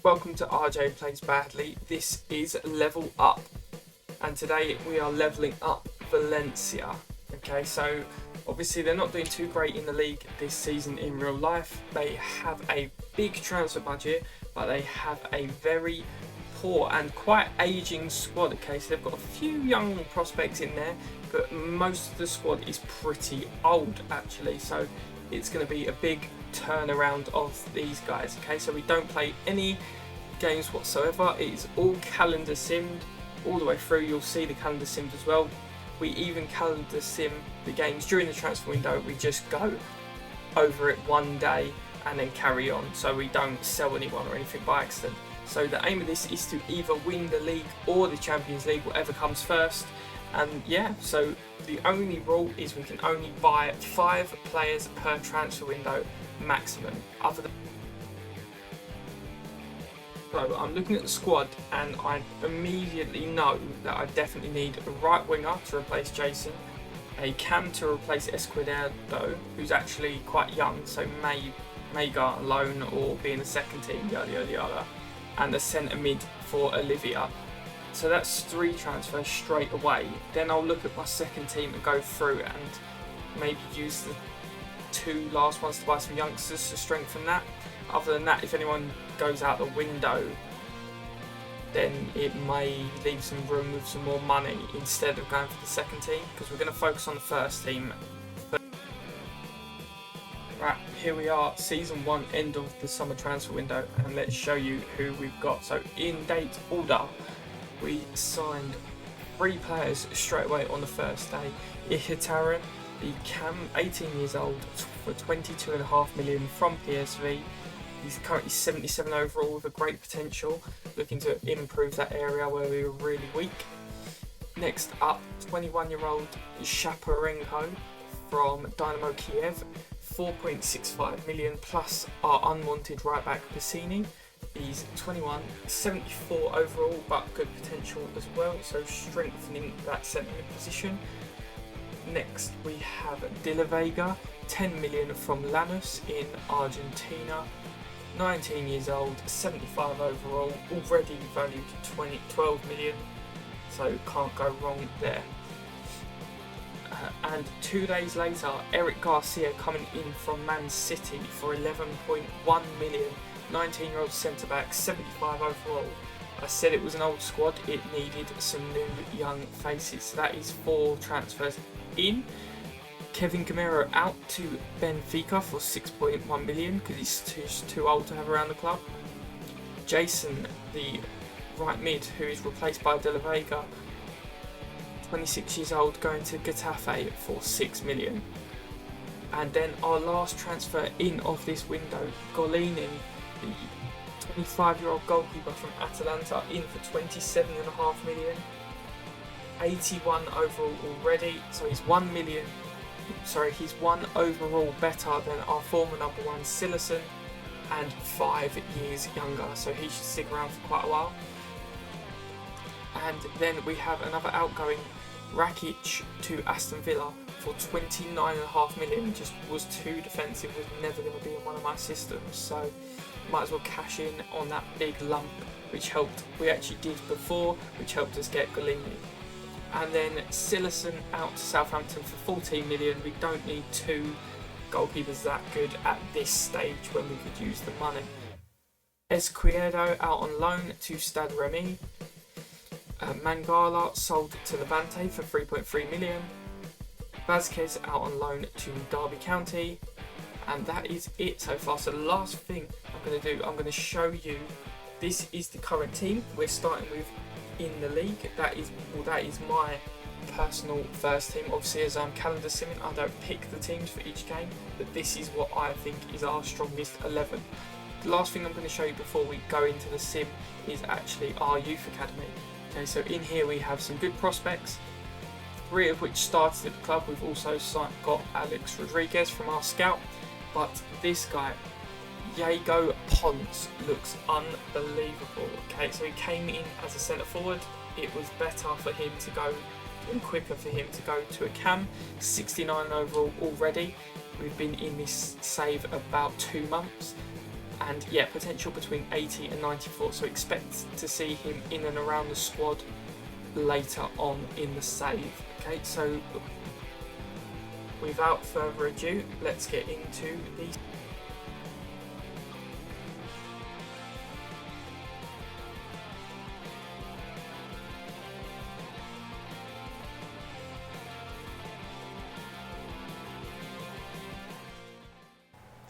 welcome to RJPLAYSbadly. This is Level Up, and today we are leveling up Valencia. Okay, so obviously they're not doing too great in the league this season in real life. They have a big transfer budget, but they have a very poor and quite aging squad. Okay, so they've got a few young prospects in there, but most of the squad is pretty old actually. So it's going to be a big turnaround of these guys. Okay, so we don't play any games whatsoever. It is all calendar simmed all the way through. You'll see the calendar simmed as well. We even calendar sim the games during the transfer window. We just go over it one day and then carry on, so we don't sell anyone or anything by accident. So the aim of this is to either win the league or the Champions League, whatever comes first. And yeah, so the only rule is we can only buy 5 players per transfer window maximum. Other than so I'm looking at the squad and I immediately know that I definitely need a right winger to replace Jason, a cam to replace Escudedo, who's actually quite young, so may go on loan or be in the second team, yada yada yada, and a centre mid for Olivia. So that's 3 transfers straight away. Then I'll look at my second team and go through and maybe use the 2 last ones to buy some youngsters to strengthen that. Other than that, if anyone goes out the window, then it may leave some room with some more money instead of going for the second team, because we're going to focus on the first team. Right, here we are, season 1, end of the summer transfer window, and let's show you who we've got. So in date order, we signed 3 players straight away on the first day. Ihitaran, the cam, 18 years old, for 22.5 million from PSV. He's currently 77 overall with a great potential, looking to improve that area where we were really weak. Next up, 21-year-old Shaparenko from Dynamo Kiev, 4.65 million plus our unwanted right back Piscini. He's 21, 74 overall, but good potential as well, so strengthening that centre mid position. Next we have De La Vega, 10 million from Lanús in Argentina, 19 years old, 75 overall, already valued 12 million, so can't go wrong there. And 2 days later, Eric Garcia coming in from Man City for 11.1 million, 19-year-old centre-back, 75 overall. I said it was an old squad, it needed some new young faces. So that is 4 transfers in. Kevin Gamero out to Benfica for 6.1 million because he's too old to have around the club. Jason, the right mid, who is replaced by De La Vega, 26 years old, going to Getafe for 6 million. And then our last transfer in of this window, Golinin, the 25-year-old goalkeeper from Atalanta, in for 27.5 million, 81 overall already, so he's 1 overall better than our former number 1 Silerson, and 5 years younger, so he should stick around for quite a while. And then we have another outgoing, Rakic to Aston Villa for 29.5 million. Just was too defensive, was never going to be in one of my systems, so might as well cash in on that big lump, which helped. We actually did before, which helped us get Golini. And then Silerson out to Southampton for 14 million. We don't need 2 goalkeepers that good at this stage when we could use the money. Escudedo out on loan to Stade Remy. Mangala sold to Levante for 3.3 million. Vazquez out on loan to Derby County. And that is it so far. So the last thing I'm going to do, I'm going to show you, this is the current team we're starting with in the league. That is my personal first team. Obviously, as I'm calendar simming, I don't pick the teams for each game, but this is what I think is our strongest 11. The last thing I'm going to show you before we go into the sim is actually our youth academy. Okay, so in here we have some good prospects, 3 of which started at the club. We've also got Alex Rodriguez from our scout, but this guy, Diego Ponce, looks unbelievable. Okay, so he came in as a centre forward. It was better for him to go, and quicker for him to go to a cam. 69 overall already. We've been in this save about 2 months. And yeah, potential between 80 and 94. So expect to see him in and around the squad later on in the save. Okay, so without further ado, let's get into these.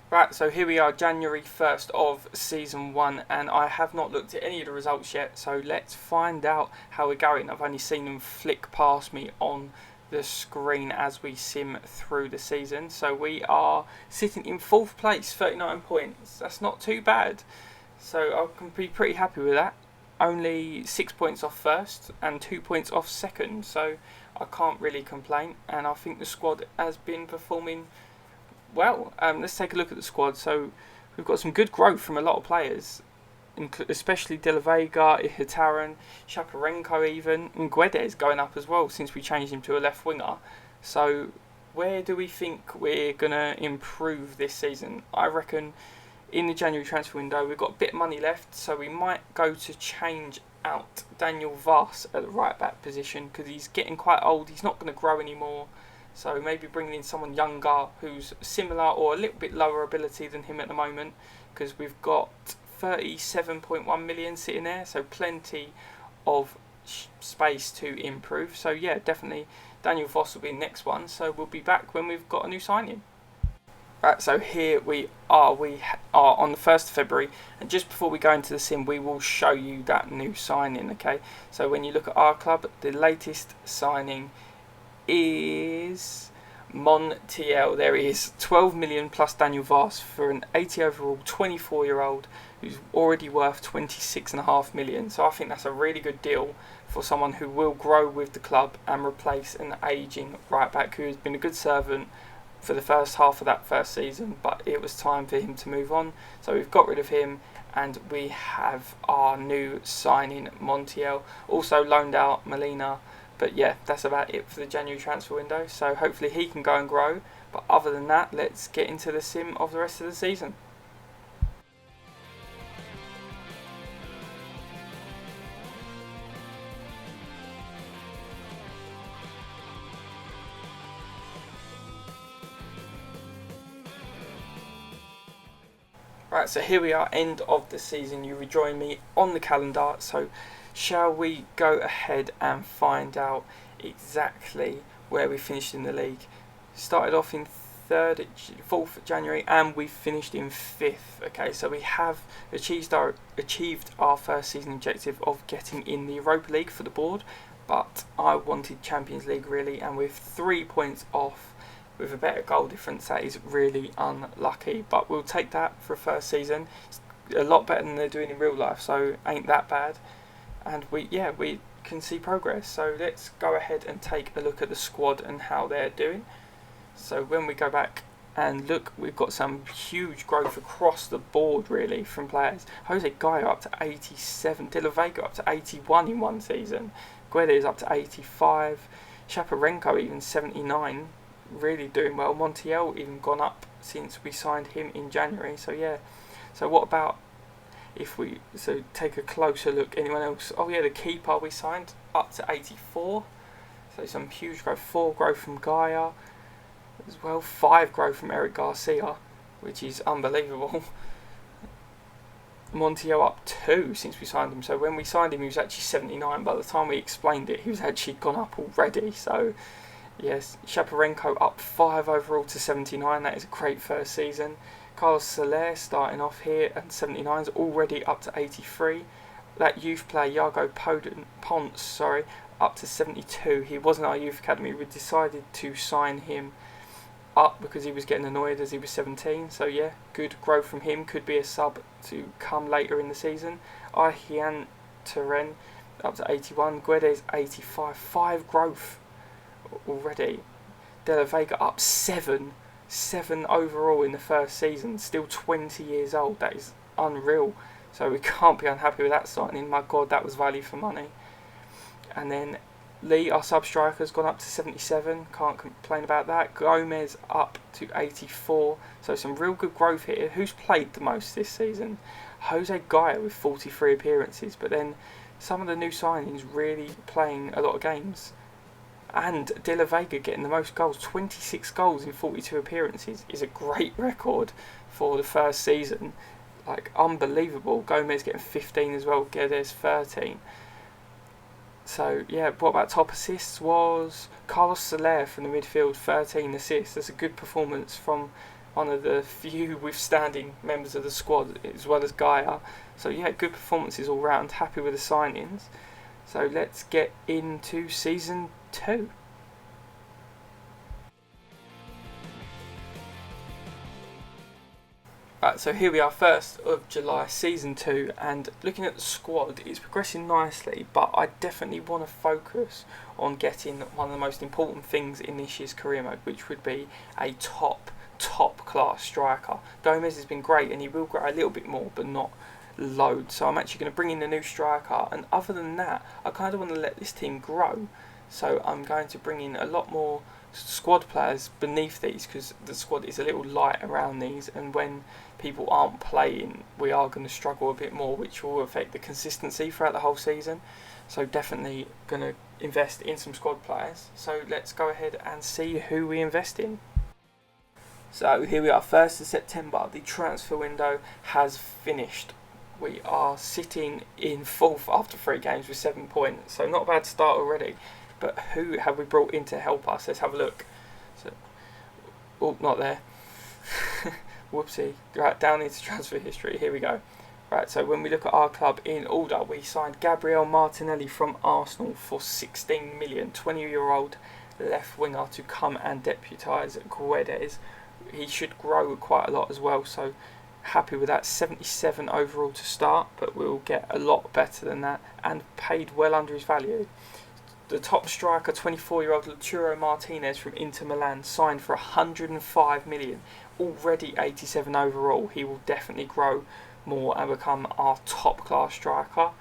Right, so here we are, January 1st of Season 1, and I have not looked at any of the results yet, so let's find out how we're going. I've only seen them flick past me on the screen as we sim through the season. So we are sitting in 4th place, 39 points. That's not too bad, so I can be pretty happy with that. Only 6 points off first and 2 points off second, so I can't really complain, and I think the squad has been performing well. Let's take a look at the squad. So we've got some good growth from a lot of players, especially De La Vega, Ihitaran, Shaparenko even, and Guedes going up as well since we changed him to a left winger. So where do we think we're going to improve this season? I reckon in the January transfer window we've got a bit of money left, so we might go to change out Daniel Vaz at the right back position because he's getting quite old. He's not going to grow anymore. So maybe bringing in someone younger who's similar or a little bit lower ability than him at the moment, because we've got 37.1 million sitting there, so plenty of space to improve. So yeah, definitely Daniel Voss will be the next one, so we'll be back when we've got a new signing. Right, so here we are on the 1st of February, and just before we go into the sim we will show you that new signing. Okay, so when you look at our club, the latest signing is Montiel. There he is, 12 million plus Daniel Vaz for an 80 overall 24-year-old who's already worth 26.5 million. So I think that's a really good deal for someone who will grow with the club and replace an ageing right back who has been a good servant for the first half of that first season, but it was time for him to move on. So we've got rid of him and we have our new signing Montiel. Also loaned out Molina. But yeah, that's about it for the January transfer window. So hopefully he can go and grow. But other than that, let's get into the sim of the rest of the season. Right, so here we are, end of the season. You rejoin me on the calendar. So shall we go ahead and find out exactly where we finished in the league? Started off in 4th January and we finished in 5th. Okay, so we have achieved our first season objective of getting in the Europa League for the board, but I wanted Champions League really, and with 3 points off with a better goal difference, that is really unlucky, but we'll take that for a first season. It's a lot better than they're doing in real life, so ain't that bad. And we can see progress. So let's go ahead and take a look at the squad and how they're doing. So when we go back and look, we've got some huge growth across the board really from players. Jose Gaia up to 87, De La Vega up to 81 in one season, Guedes up to 85, Shaparenko even 79, really doing well. Montiel even gone up since we signed him in January. So yeah, so what about if we take a closer look? Anyone else? Oh yeah, the keeper we signed up to 84, so some huge growth. 4 growth from Gaia as well, 5 growth from Eric Garcia, which is unbelievable. Montiel up 2 since we signed him. So when we signed him he was actually 79. By the time we explained it he was actually gone up already. So yes, Shaparenko up 5 overall to 79. That is a great first season. Carlos Soler starting off here at 79 is already up to 83. That youth player Iago Ponce, up to 72. He wasn't our youth academy. We decided to sign him up because he was getting annoyed as he was 17. So yeah, good growth from him. Could be a sub to come later in the season. Ihian Teren up to 81. Guedes 85. 5 growth already. De La Vega up 7 overall in the first season, still 20 years old. That is unreal, so we can't be unhappy with that signing. My god, that was value for money. And then Lee, our sub-striker, has gone up to 77. Can't complain about that. Gomez up to 84. So some real good growth here. Who's played the most this season? Jose Gaya with 43 appearances. But then some of the new signings really playing a lot of games. And De La Vega getting the most goals. 26 goals in 42 appearances is a great record for the first season. Like, unbelievable. Gomez getting 15 as well. Guedes 13. So, yeah, what about top assists? Was Carlos Soler from the midfield, 13 assists. That's a good performance from one of the few withstanding members of the squad, as well as Gaia. So, yeah, good performances all round. Happy with the signings. So, let's get into Season 2. Right, so here we are, 1st of July, Season 2, and looking at the squad, it's progressing nicely, but I definitely want to focus on getting one of the most important things in this year's career mode, which would be a top class striker. Gomez has been great, and he will grow a little bit more, but not loads, so I'm actually going to bring in a new striker, and other than that, I kind of want to let this team grow, so I'm going to bring in a lot more squad players beneath these, because the squad is a little light around these, and when people aren't playing, we are going to struggle a bit more, which will affect the consistency throughout the whole season. So definitely going to invest in some squad players. So let's go ahead and see who we invest in. So here we are, 1st of September. The transfer window has finished. We are sitting in 4th after 3 games with 7 points. So not a bad start already. But who have we brought in to help us? Let's have a look. So, oh, not there. Whoopsie. Right, down into transfer history. Here we go. Right, so when we look at our club in order, we signed Gabriel Martinelli from Arsenal for 16 million. 20-year-old left winger to come and deputise Guedes. He should grow quite a lot as well, so happy with that. 77 overall to start, but we'll get a lot better than that, and paid well under his value. The top striker, 24-year-old Lautaro Martinez from Inter Milan, signed for 105 million. Already 87 overall. He will definitely grow more and become our top-class striker.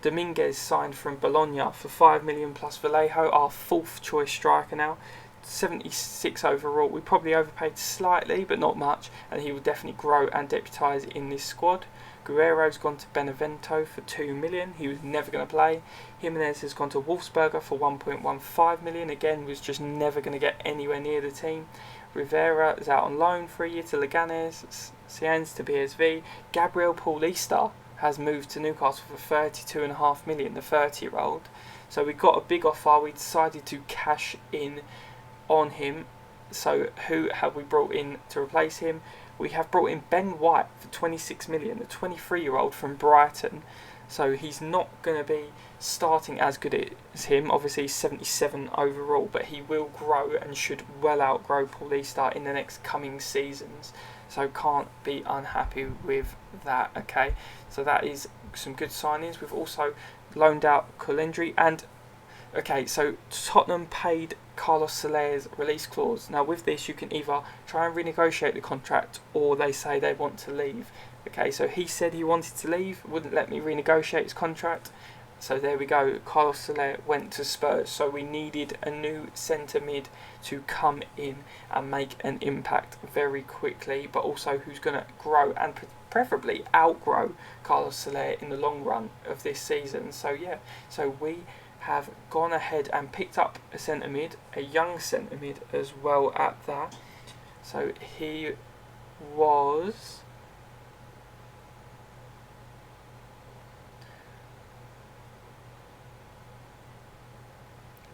Dominguez signed from Bologna for 5 million plus Vallejo, our 4th choice striker now. 76 overall. We probably overpaid slightly, but not much, and he will definitely grow and deputise in this squad. Guerrero's gone to Benevento for 2 million. He was never going to play. Jimenez has gone to Wolfsberger for 1.15 million. Again, was just never going to get anywhere near the team. Rivera is out on loan for a year to Leganes. Cienz to PSV. Gabriel Paulista has moved to Newcastle for 32.5 million, the 30-year-old. So we got a big offer. We decided to cash in on him. So who have we brought in to replace him? We have brought in Ben White for 26 million, the 23-year-old from Brighton. So he's not going to be starting as good as him. Obviously, 77 overall, but he will grow and should well outgrow Paulista in the next coming seasons. So can't be unhappy with that. Okay, so that is some good signings. We've also loaned out Colendry and. Okay, so Tottenham paid Carlos Soler's release clause. Now with this, you can either try and renegotiate the contract, or they say they want to leave. Okay, so he said he wanted to leave, wouldn't let me renegotiate his contract. So there we go, Carlos Soler went to Spurs. So we needed a new centre mid to come in and make an impact very quickly, but also who's going to grow and preferably outgrow Carlos Soler in the long run of this season. So yeah, so we have gone ahead and picked up a centre mid, a young centre mid as well at that. So he was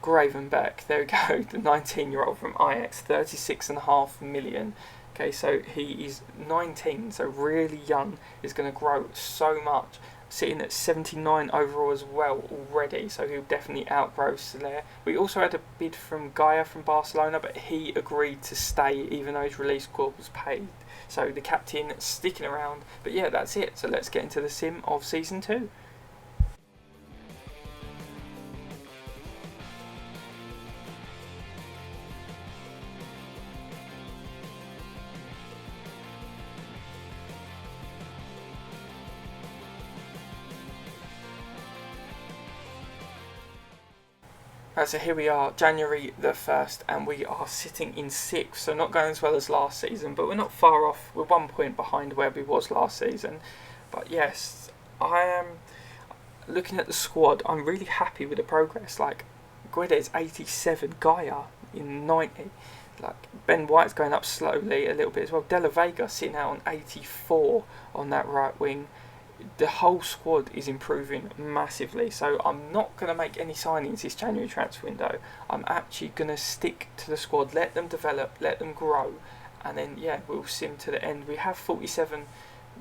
Gravenberch, there we go, the 19-year-old from Ajax, 36.5 million. Okay, so he is 19, so really young, is going to grow so much. Sitting at 79 overall as well already, so he'll definitely outgrow Soler. We also had a bid from Gaia from Barcelona, but he agreed to stay even though his release clause was paid. So the captain sticking around. But yeah, that's it. So let's get into the sim of Season 2. Right, so here we are, January the 1st, and we are sitting in 6th, so not going as well as last season, but we're not far off. We're 1 point behind where we was last season. But yes, I am looking at the squad. I'm really happy with the progress. Like, Guedes 87, Gaia in 90. Like, Ben White's going up slowly a little bit as well. De La Vega sitting out on 84 on that right wing. The whole squad is improving massively, so I'm not going to make any signings this January transfer window. I'm actually going to stick to the squad, let them develop, let them grow, and then we'll sim to the end. We have 47,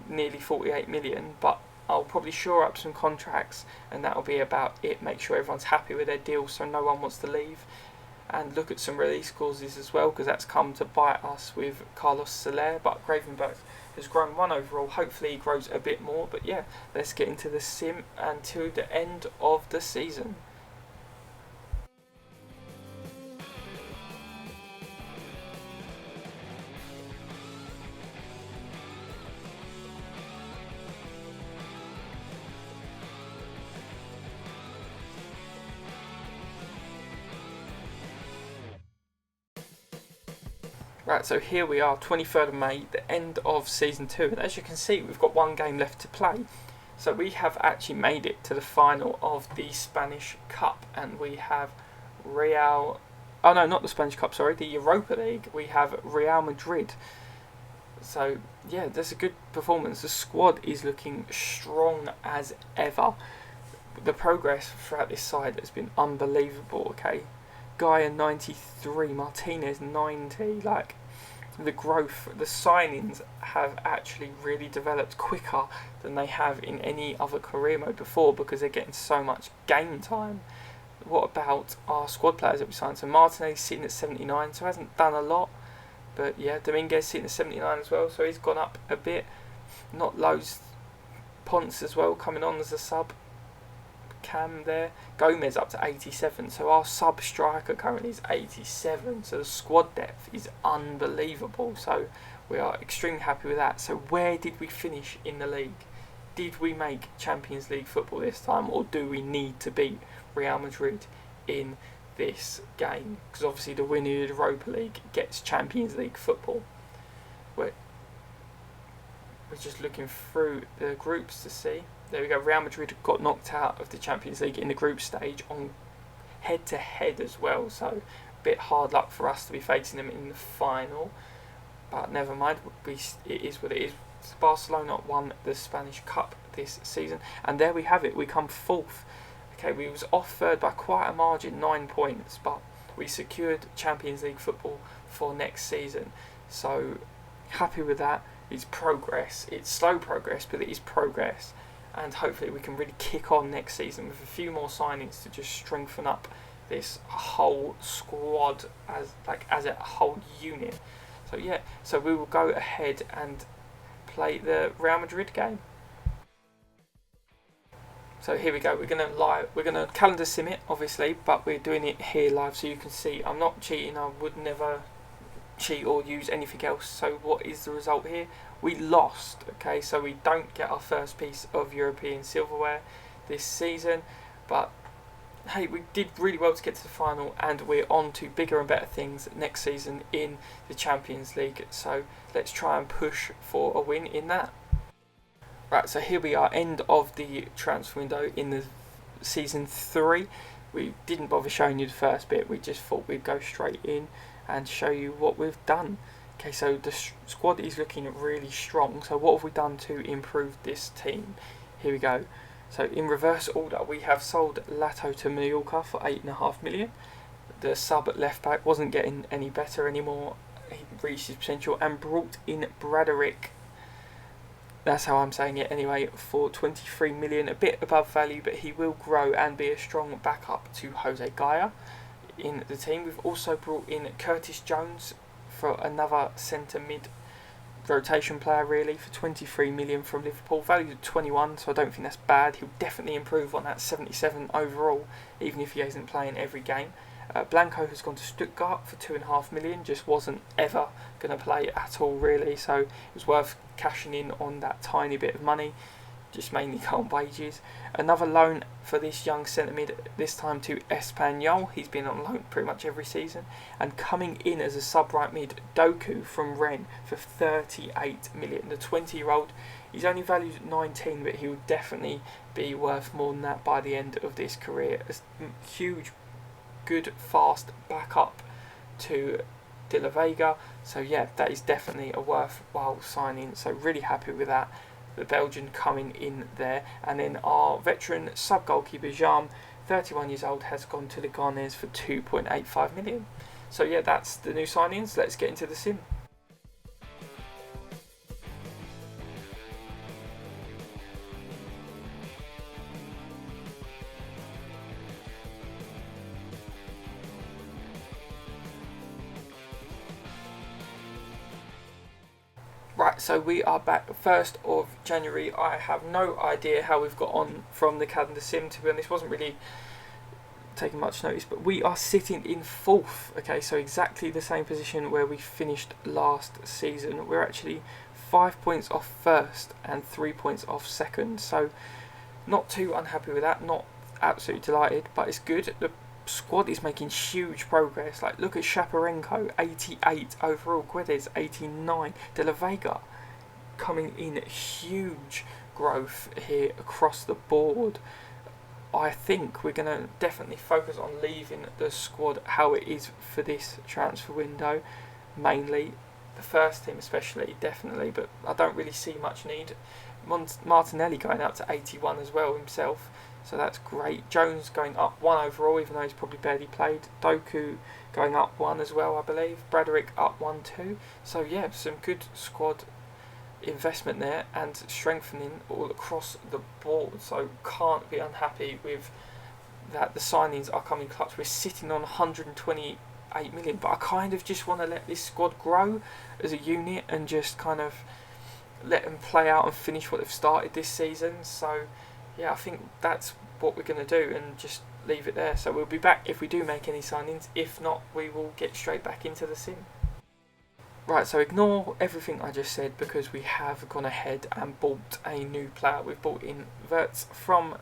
nearly 48 million, but I'll probably shore up some contracts, and that'll be about it. Make sure everyone's happy with their deals so no one wants to leave, and look at some release clauses as well, because that's come to bite us with Carlos Soler. But Gravenberch has grown 1 overall. Hopefully he grows a bit more, but let's get into the sim until the end of the season. Right, so here we are, 23rd of May, the end of Season 2. And as you can see, we've got 1 game left to play. So we have actually made it to the final of the Spanish Cup. And we have Real... Oh no, not the Spanish Cup, sorry, the Europa League. We have Real Madrid. So, that's a good performance. The squad is looking strong as ever. The progress throughout this side has been unbelievable, okay? Gaia 93, Martinez 90, like the growth, the signings have actually really developed quicker than they have in any other career mode before, because they're getting so much game time. What about our squad players that we signed? So Martinez sitting at 79, so hasn't done a lot, but Dominguez sitting at 79 as well, so he's gone up a bit, not loads. Ponce as well coming on as a sub. Cam there, Gomez up to 87, so our sub striker currently is 87, so the squad depth is unbelievable, so we are extremely happy with that. So where did we finish in the league? Did we make Champions League football this time, or do we need to beat Real Madrid in this game? Because obviously the winner of the Europa League gets Champions League football. We're just looking through the groups to see. There we go, Real Madrid got knocked out of the Champions League in the group stage on head-to-head as well, so a bit hard luck for us to be facing them in the final, but never mind, it is what it is. Barcelona won the Spanish Cup this season, and there we have it, we come 4th. Okay, we was off 3rd by quite a margin, 9 points, but we secured Champions League football for next season, so happy with that. It's progress, it's slow progress, but it is progress. And hopefully we can really kick on next season with a few more signings to just strengthen up this whole squad as a whole unit. So we will go ahead and play the Real Madrid game. So here we go. We're gonna calendar sim it, obviously, but we're doing it here live so you can see. I'm not cheating. I would never cheat or use anything else. So what is the result here? We lost, okay, so we don't get our first piece of European silverware this season, but hey, we did really well to get to the final, and we're on to bigger and better things next season in the Champions League, so let's try and push for a win in that. Right, so here we are, end of the transfer window in the Season 3. We didn't bother showing you the first bit, we just thought we'd go straight in and show you what we've done. Okay, so the squad is looking really strong. So what have we done to improve this team? Here we go. So in reverse order, we have sold Lato to Mallorca for 8.5 million. The sub at left back wasn't getting any better anymore. He reached his potential and brought in Braderick. That's how I'm saying it anyway, for 23 million, a bit above value, but he will grow and be a strong backup to Jose Gaia in the team. We've also brought in Curtis Jones for another centre mid rotation player, really, for 23 million from Liverpool, valued at 21, so I don't think that's bad. He'll definitely improve on that 77 overall, even if he isn't playing every game. Blanco has gone to Stuttgart for 2.5 million, just wasn't ever going to play at all, really, so it was worth cashing in on that tiny bit of money. just mainly go on wages. Another loan for this young centre mid, this time to Espanyol. He's been on loan pretty much every season. And coming in as a sub right mid, Doku from Rennes for 38 million. The 20-year-old, he's only valued at 19, but he will definitely be worth more than that by the end of this career. A huge, good, fast backup to De La Vega. So yeah, that is definitely a worthwhile signing. So really happy with that. The Belgian coming in there. And then our veteran sub-goalkeeper, Jean, 31 years old, has gone to the Garners for 2.85 million. So yeah, that's the new signings. Let's get into the sim. Right, so we are back 1st of January. I have no idea how we've got on from the calendar sim, to be honest. Wasn't really taking much notice, but we are sitting in 4th. Okay, so exactly the same position where we finished last season. We're actually 5 points off 1st and 3 points off 2nd. So not too unhappy with that. Not absolutely delighted, but it's good. The squad is making huge progress. Like, look at Shaparenko, 88 overall, Guedes 89, De La Vega coming in, huge growth here across the board. I think we're going to definitely focus on leaving the squad how it is for this transfer window, mainly the first team especially, definitely, but I don't really see much need. Martinelli going up to 81 as well himself, so that's great. Jones going up 1 overall, even though he's probably barely played. Doku going up 1 as well, I believe. Braderick up 1 too. So yeah, some good squad investment there and strengthening all across the board. So can't be unhappy with that. The signings are coming clutch. We're sitting on 128 million, but I kind of just want to let this squad grow as a unit and just kind of let them play out and finish what they've started this season. So yeah, I think that's what we're going to do and just leave it there. So we'll be back if we do make any signings. If not, we will get straight back into the sim. Right, so ignore everything I just said because we have gone ahead and bought a new player. We've bought in Verts from,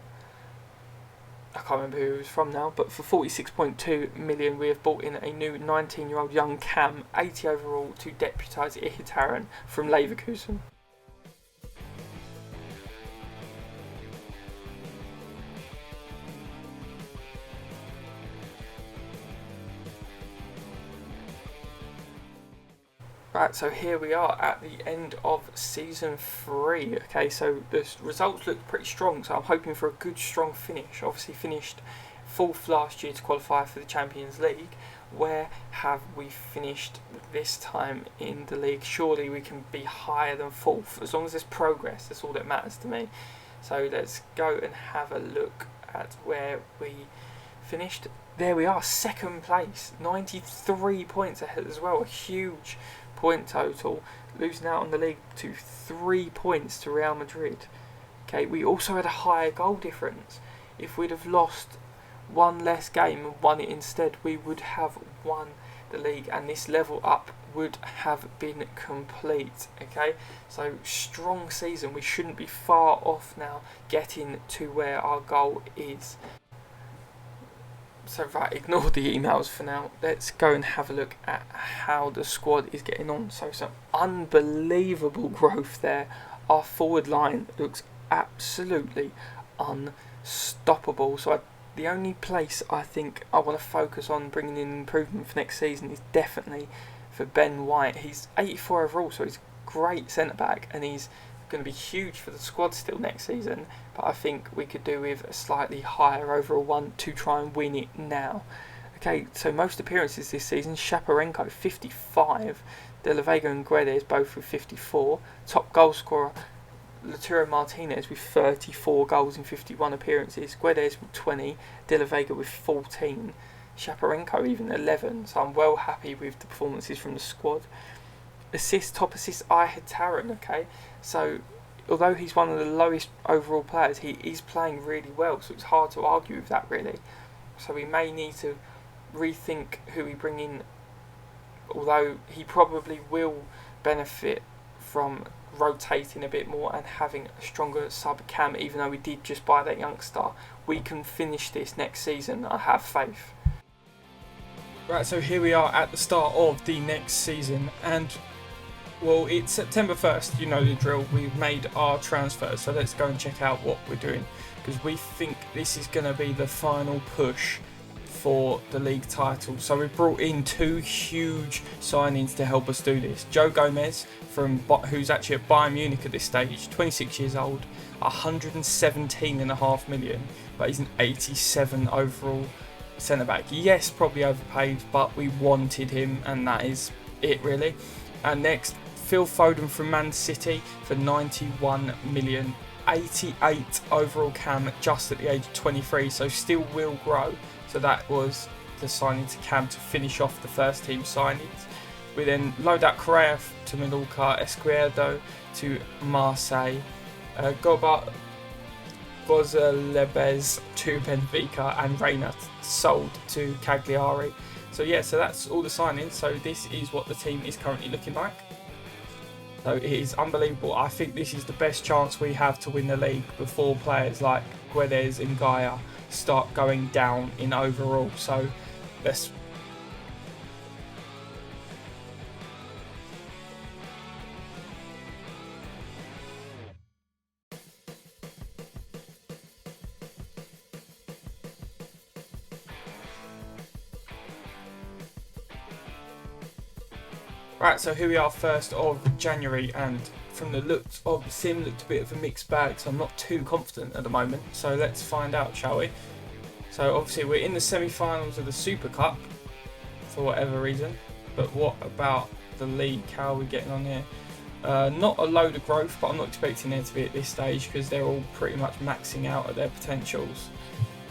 I can't remember who he was from now, but for 46.2 million we have bought in a new 19-year-old young Cam, 80 overall, to deputise Mkhitaryan from Leverkusen. Right, so here we are at the end of season 3. Okay, so the results look pretty strong, so I'm hoping for a good, strong finish. Obviously finished 4th last year to qualify for the Champions League. Where have we finished this time in the league? Surely we can be higher than 4th, as long as there's progress. That's all that matters to me. So let's go and have a look at where we finished. There we are, 2nd place, 93 points ahead as well, a huge point total, losing out on the league to 3 points to Real Madrid. Okay, we also had a higher goal difference. If we'd have lost one less game and won it instead, we would have won the league and this level up would have been complete. Okay, so strong season. We shouldn't be far off now getting to where our goal is. So right, ignore the emails for now. Let's go and have a look at how the squad is getting on. So some unbelievable growth there. Our forward line looks absolutely unstoppable. So the only place I think I want to focus on bringing in improvement for next season is definitely for Ben White. He's 84 overall, so he's a great centre-back and he's going to be huge for the squad still next season, but I think we could do with a slightly higher overall one to try and win it now. Okay, so most appearances this season, Shaparenko 55, De La Vega and Guedes both with 54, top goal scorer Lautaro Martinez with 34 goals in 51 appearances, Guedes with 20, De La Vega with 14, Shaparenko even 11, so I'm well happy with the performances from the squad. Top assist Mkhitaryan, okay, so although he's one of the lowest overall players, he is playing really well, so it's hard to argue with that really. So we may need to rethink who we bring in, although he probably will benefit from rotating a bit more and having a stronger sub cam, even though we did just buy that youngster, we can finish this next season. I have faith. Right, so here we are at the start of the next season, and well, it's September 1st, you know the drill. We've made our transfers, so let's go and check out what we're doing, because we think this is going to be the final push for the league title. So we've brought in 2 huge signings to help us do this. Joe Gomez, who's actually at Bayern Munich at this stage, 26 years old, 117.5 million, but he's an 87 overall centre back. Yes, probably overpaid, but we wanted him, and that is it really. And next, Phil Foden from Man City for 91 million, 88 overall cam, just at the age of 23, so still will grow. So that was the signing to cam to finish off the first team signings. We then load out Correa to Mallorca, Esquerdo to Marseille, Gozalebes to Benfica, and Reina sold to Cagliari. So yeah, so that's all the signings. So this is what the team is currently looking like. So it is unbelievable. I think this is the best chance we have to win the league before players like Guedes and Gaia start going down in overall. So let's Right, so here we are 1st of January, and from the looks of the sim, looked a bit of a mixed bag, so I'm not too confident at the moment. So let's find out, shall we? So obviously we're in the semi-finals of the Super Cup for whatever reason, but what about the league? How are we getting on here? Not a load of growth, but I'm not expecting there to be at this stage because they're all pretty much maxing out at their potentials.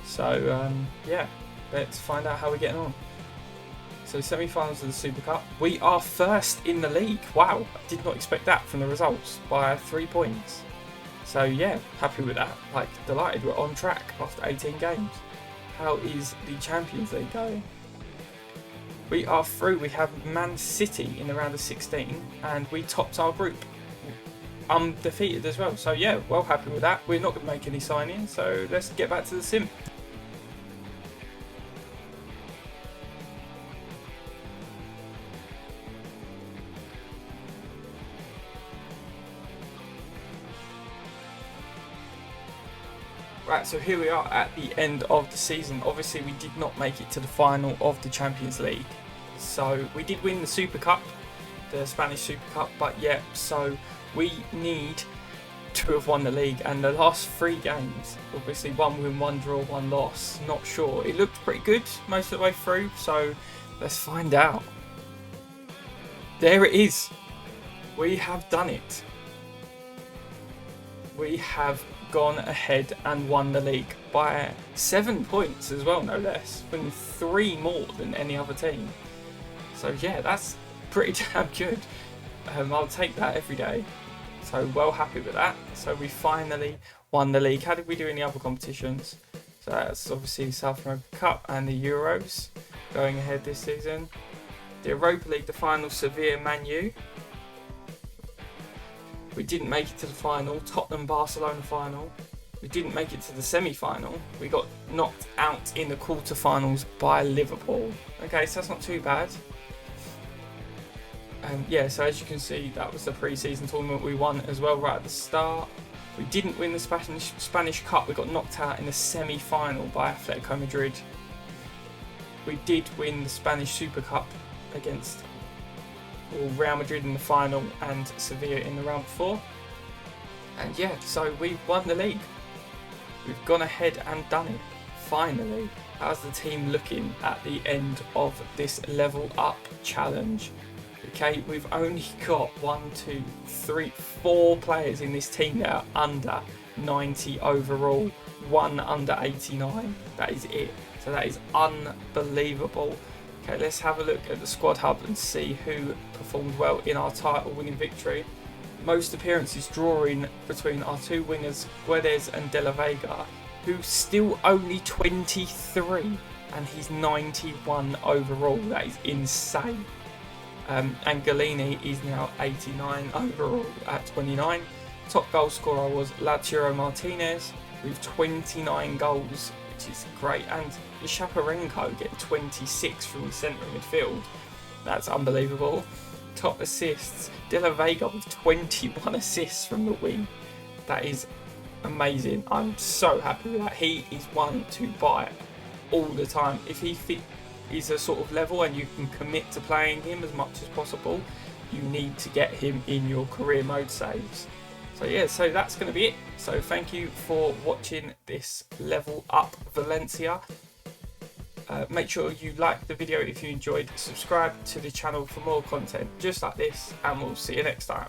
So yeah, let's find out how we're getting on. So semi-finals of the Super Cup. We are 1st in the league. Wow, I did not expect that from the results, by 3 points. So yeah, happy with that. Like, delighted, we're on track after 18 games. How is the Champions League going? We are through. We have Man City in the round of 16, and we topped our group undefeated as well. So yeah, well happy with that. We're not going to make any signings, so let's get back to the sim. Right, so here we are at the end of the season. Obviously, we did not make it to the final of the Champions League. So we did win the Super Cup, the Spanish Super Cup, but yeah, so we need to have won the league. And the last 3 games, obviously 1 win, 1 draw, 1 loss, not sure. It looked pretty good most of the way through, so let's find out. There it is. We have done it. We have gone ahead and won the league by 7 points as well, no less, winning 3 more than any other team. So yeah, that's pretty damn good. I'll take that every day. So well happy with that. So we finally won the league. How did we do in the other competitions? So that's obviously the South American Cup and the Euros going ahead this season. The Europa League, the final, Sevilla, Man U. We didn't make it to the final, Tottenham-Barcelona final. We didn't make it to the semi-final. We got knocked out in the quarter-finals by Liverpool. Okay, so that's not too bad. Yeah, so as you can see, that was the pre-season tournament we won as well right at the start. We didn't win the Spanish Cup. We got knocked out in the semi-final by Atletico Madrid. We did win the Spanish Super Cup against Real Madrid in the final and Sevilla in the round before. And yeah, so we've won the league. We've gone ahead and done it. Finally. How's the team looking at the end of this level up challenge? Okay, we've only got 4 players in this team that are under 90 overall, 1 under 89. That is it. So that is unbelievable. Okay, let's have a look at the squad hub and see who performed well in our title winning victory. Most appearances drawing between our 2 wingers, Guedes and De La Vega, who's still only 23 and he's 91 overall. That is insane. And Galini is now 89 overall at 29. Top goal scorer was Lautaro Martinez with 29 goals, which is great. And Shaparenko getting 26 from the centre of midfield. That's unbelievable. Top assists, De La Vega with 21 assists from the wing. That is amazing. I'm so happy with that. He is one to buy all the time. If he is a sort of level and you can commit to playing him as much as possible, you need to get him in your career mode saves. So yeah, so that's going to be it. So thank you for watching this level up Valencia. Make sure you like the video if you enjoyed, subscribe to the channel for more content just like this, and we'll see you next time.